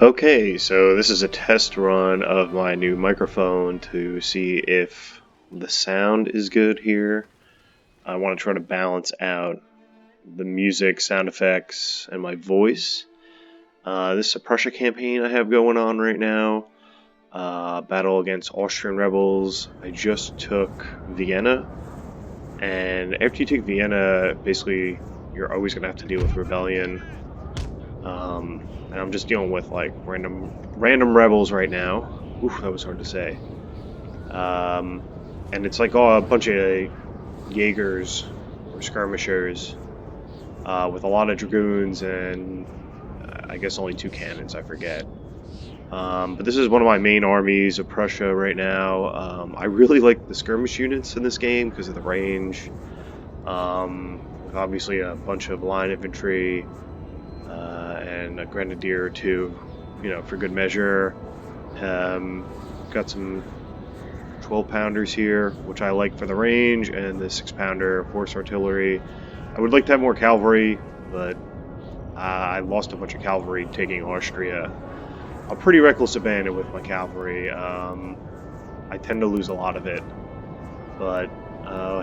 Okay, so this is a test run of my new microphone to see if the sound is good here. I want to try to balance out the music, sound effects, and my voice. This is a Prussia campaign I have going on right now. Battle against Austrian rebels. I just took Vienna, and after you take Vienna, basically you're always going to have to deal with rebellion. And I'm just dealing with like random rebels right now. Oof, that was hard to say. And it's like a bunch of Jaegers or skirmishers with a lot of dragoons and I guess only 2 cannons, I forget. But this is one of my main armies of Prussia right now. I really like the skirmish units in this game because of the range. With obviously a bunch of line infantry and a grenadier or 2, for good measure. Got some 12-pounders here, which I like for the range, and the 6-pounder horse artillery. I would like to have more cavalry, but I lost a bunch of cavalry taking Austria. I'm pretty reckless abandon with my cavalry. I tend to lose a lot of it. But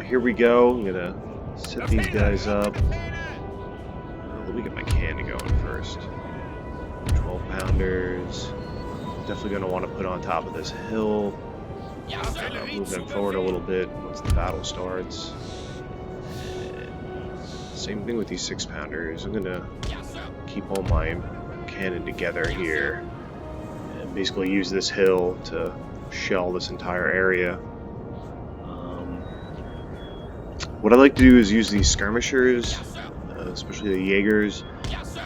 here we go. I'm gonna set these guys up. Let me get my cannon going first. 12-pounders. Definitely going to want to put on top of this hill. Move them forward a little bit once the battle starts. And same thing with these 6-pounders. I'm going to keep all my cannon together here. And basically use this hill to shell this entire area. What I like to do is use these skirmishers, especially the Jaegers,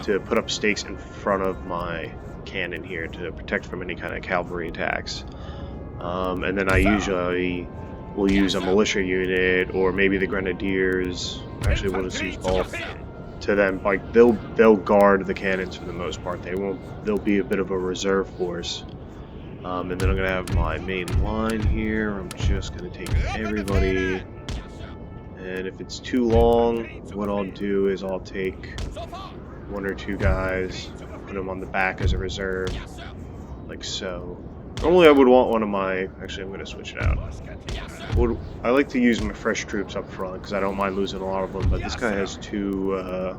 to put up stakes in front of my cannon here to protect from any kind of cavalry attacks. And then I usually will use a militia unit or maybe the grenadiers. Actually, we'll just use both. To them, like they'll guard the cannons for the most part. They'll be a bit of a reserve force. And then I'm gonna have my main line here. I'm just gonna take everybody. And if it's too long, what I'll do is I'll take 1 or 2 guys, put them on the back as a reserve, like so. Normally I would want one of my, actually I'm going to switch it out. I like to use my fresh troops up front because I don't mind losing a lot of them, but this guy has 2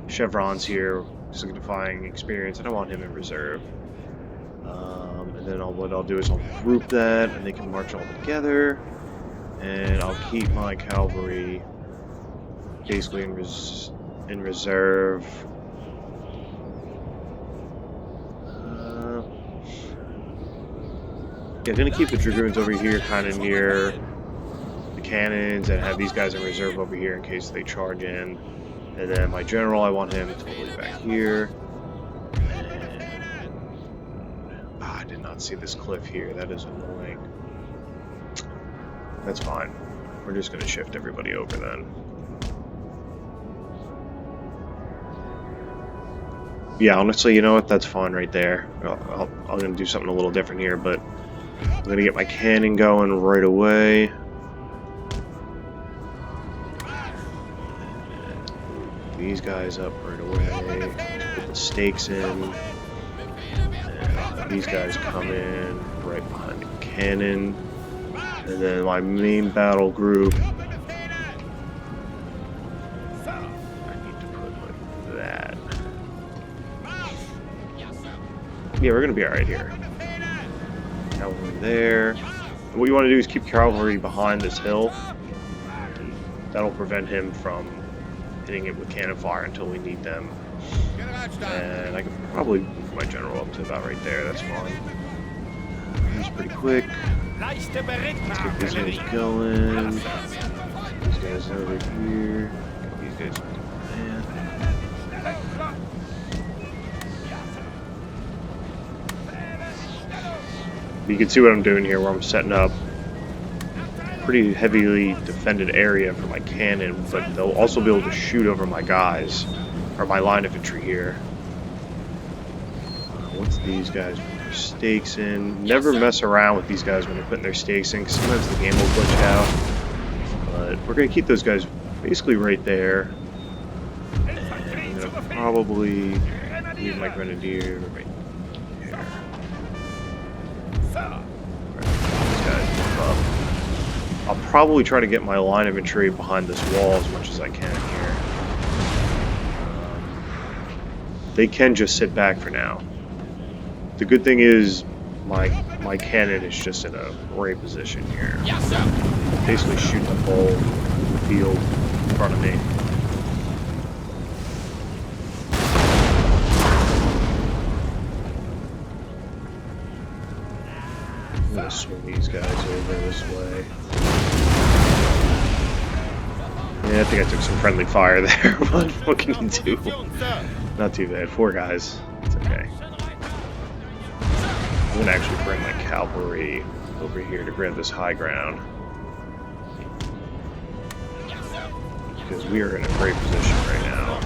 chevrons here, signifying experience. I don't want him in reserve. And then what I'll do is I'll group that and they can march all together. And I'll keep my cavalry basically in reserve. Yeah, I'm gonna keep the dragoons over here, kind of near the cannons, and have these guys in reserve over here in case they charge in. And then my general, I want him totally back here. And I did not see this cliff here. That is annoying. That's fine. We're just going to shift everybody over then. Yeah, honestly, you know what? That's fine right there. I'm going to do something a little different here, but I'm going to get my cannon going right away. These guys up right away. Put the stakes in. And these guys come in right behind the cannon. And then my main battle group, I need to put like that. Yeah, we're going to be alright here. Cavalry there. And what you want to do is keep cavalry behind this hill. And that'll prevent him from hitting it with cannon fire until we need them. And I can probably move my general up to about right there, that's fine. He's pretty quick. Let's get these guys going. These guys over here. Get these guys on command. You can see what I'm doing here, where I'm setting up a pretty heavily defended area for my cannon, but they'll also be able to shoot over my guys, or my line infantry here. Once these guys put their stakes in, never mess around with these guys when they're putting their stakes in, because sometimes the game will glitch out. But we're going to keep those guys basically right there. And I'm going to probably leave my grenadier right These guys move up. I'll probably try to get my line of infantry behind this wall as much as I can here. They can just sit back for now. The good thing is my cannon is just in a great position here. Basically shoot the hole in the field in front of me. I'm gonna swing these guys over this way. Yeah, I think I took some friendly fire there, but what can you do? Not too bad. 4 guys. It's okay. I'm gonna actually bring my cavalry over here to grab this high ground. Because we are in a great position right now.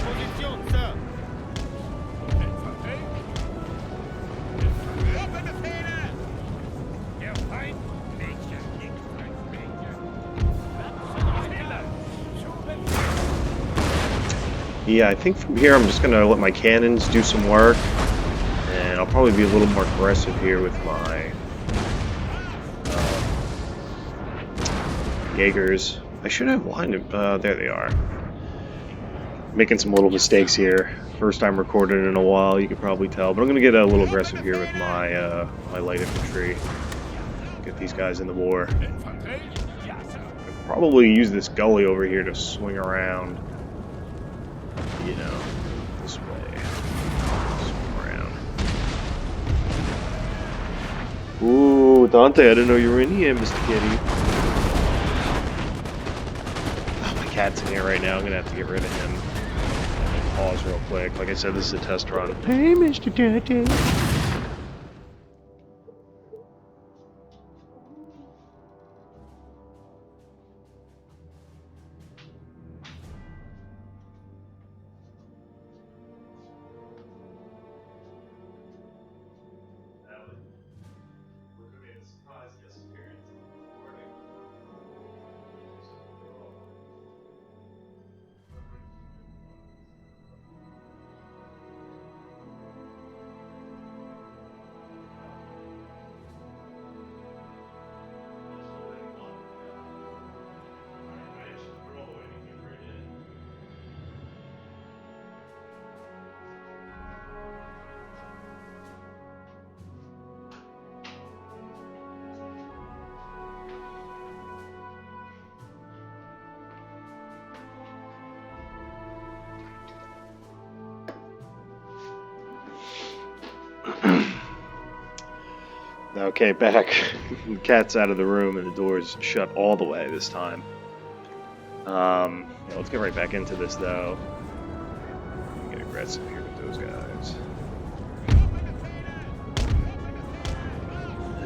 Yeah, I think from here I'm just going to let my cannons do some work, and I'll probably be a little more aggressive here with my Jaegers. I should have lined it, there they are. Making some little mistakes here. First time recording in a while, you could probably tell, but I'm going to get a little aggressive here with my, my light infantry. Get these guys in the war. I'll probably use this gully over here to swing around. You know, this way. Swing around. Ooh, Dante, I didn't know you were in here, Mr. Kitty. Oh, my cat's in here right now. I'm gonna have to get rid of him. Pause real quick. Like I said, this is a test run. Hey, Mr. Dante. Okay, back. The cat's out of the room and the door's shut all the way this time. Yeah, let's get right back into this though. Get aggressive here with those guys.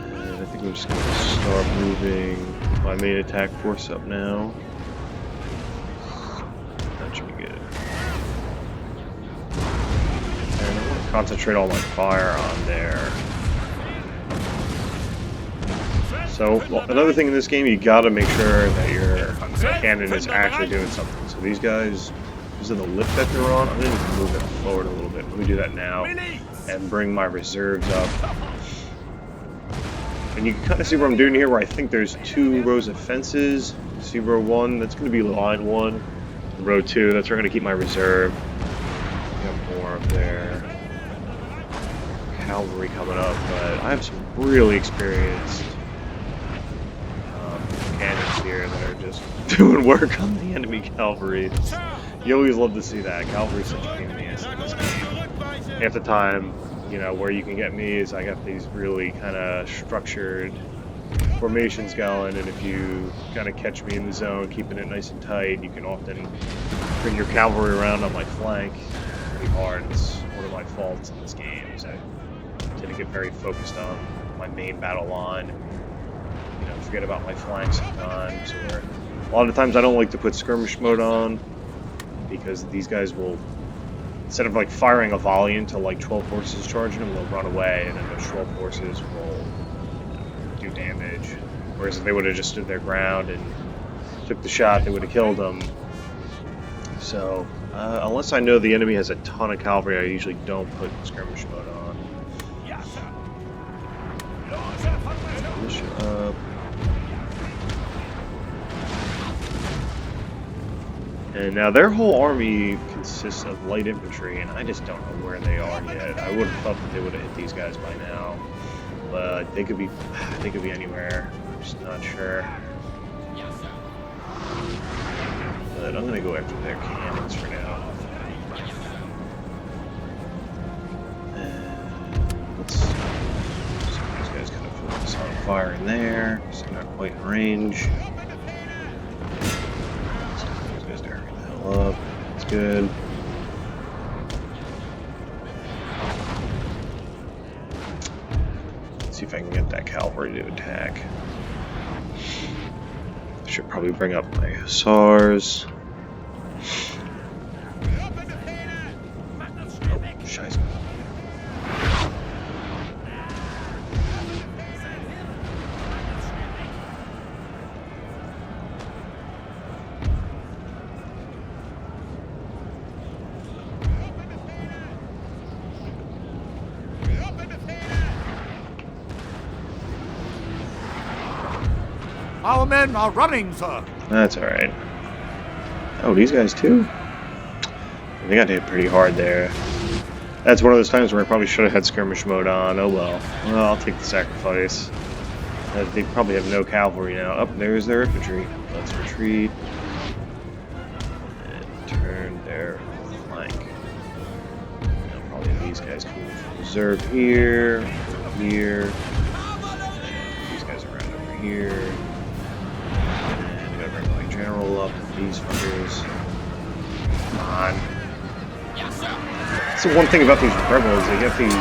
And I think I'm just gonna start moving my main attack force up now. That should be good. And I want to concentrate all my fire on there. So, another thing in this game, you gotta make sure that your cannon is actually doing something. So these guys, because of the lift that they're on, I'm gonna need to move it forward a little bit. Let me do that now, and bring my reserves up. And you can kind of see what I'm doing here, where I think there's 2 rows of fences. See row 1, that's gonna be line 1. Row 2, that's where I'm gonna keep my reserve. Got more up there. Cavalry coming up, but I have some really experienced cannons here that are just doing work on the enemy cavalry. You always love to see that. Cavalry's such a pain in the ass in this game. Half the time, you know, where you can get me is I got these really kind of structured formations going, and if you kind of catch me in the zone, keeping it nice and tight, you can often bring your cavalry around on my flank. It's pretty hard. It's one of my faults in this game, is I tend to get very focused on my main battle line. You know, forget about my flanks sometimes, or a lot of times I don't like to put skirmish mode on because these guys will, instead of like firing a volley into like 12 horses charging them, they'll run away, and then those 12 horses will do damage. Whereas if they would have just stood their ground and took the shot, they would have killed them. So unless I know the enemy has a ton of cavalry, I usually don't put skirmish mode on. And now their whole army consists of light infantry, and I just don't know where they are yet. I would have thought that they would have hit these guys by now, but they could be anywhere. I'm just not sure. But I'm gonna go after their cannons for now. And let's see, these guys kind of focus on firing there, so they're not quite in range. Up. That's good. Let's see if I can get that cavalry to attack. Should probably bring up my hussars. Oh, scheiße. Our men are running, sir. That's alright. Oh, these guys too? They got hit pretty hard there. That's one of those times where I probably should have had skirmish mode on. Oh well. Well, I'll take the sacrifice. They probably have no cavalry now. Up there's their infantry. Let's retreat. And turn their flank. Now probably these guys can reserve here, here. And these guys around over here. General up these fuckers. Come on. That's the one thing about these rebels, they get these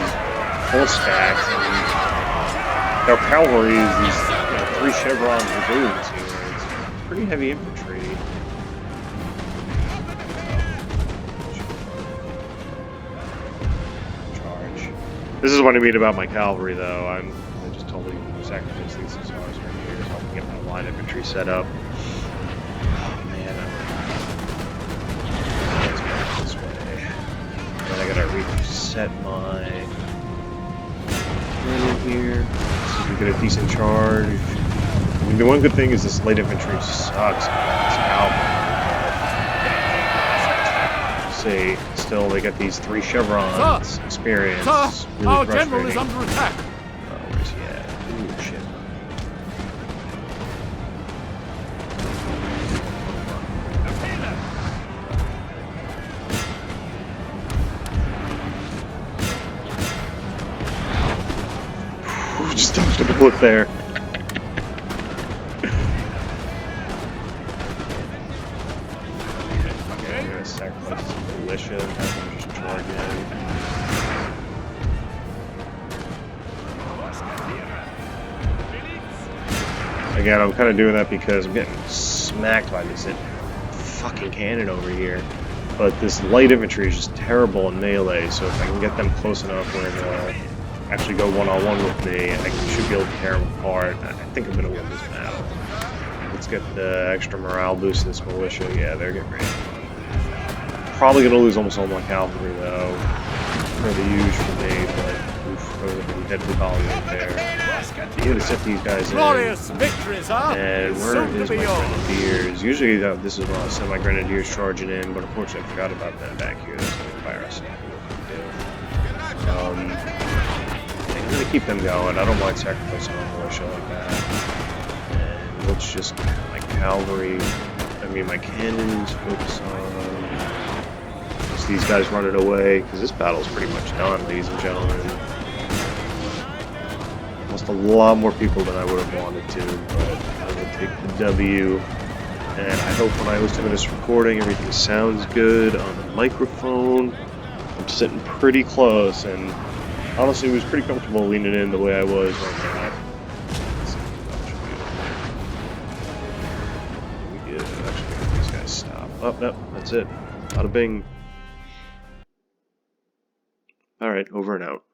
full stacks and their cavalry is these 3 chevron dragoons here. It's pretty heavy infantry. Charge. This is what I mean about my cavalry though. I just totally sacrificed these hussars right here so I can get my line infantry set up. I gotta reset my cannon here. See if we get a decent charge. I mean, the one good thing is this light infantry sucks. See, still they got these 3 chevrons experience. Sir, really our general is under attack. Oh, where's he at? Ooh, shit. Just dodged a bullet there. Okay, I'm gonna sacrifice this militia and have them just charge in. Again, I'm kind of doing that because I'm getting smacked by this fucking cannon over here. But this light infantry is just terrible in melee, so if I can get them close enough where they'll actually go one-on-one with me, I should be able to tear them apart. I think I'm going to win this battle. Let's get the extra morale boost in this militia. Yeah, they're getting ready. Probably going to lose almost all my cavalry, though. Fairly huge for me, but oof, really deadly volley right there. I'm going to set these guys in. Glorious victories, huh? And where is my grenadiers? Usually this is when I'll send my grenadiers charging in, but unfortunately I forgot about them back here. That's going to fire us. I'm going to keep them going. I don't mind sacrificing a militia like that. And let's just get my cavalry, my cannons focus on just these guys running away, because this battle is pretty much done, ladies and gentlemen. Lost a lot more people than I would have wanted to, but I will take the W. And I hope when I listen to this recording, everything sounds good on the microphone. I'm sitting pretty close, and honestly, was pretty comfortable leaning in the way I was right now. We did actually make these guys stop. Oh, no, that's it. Bada bing. Alright, over and out.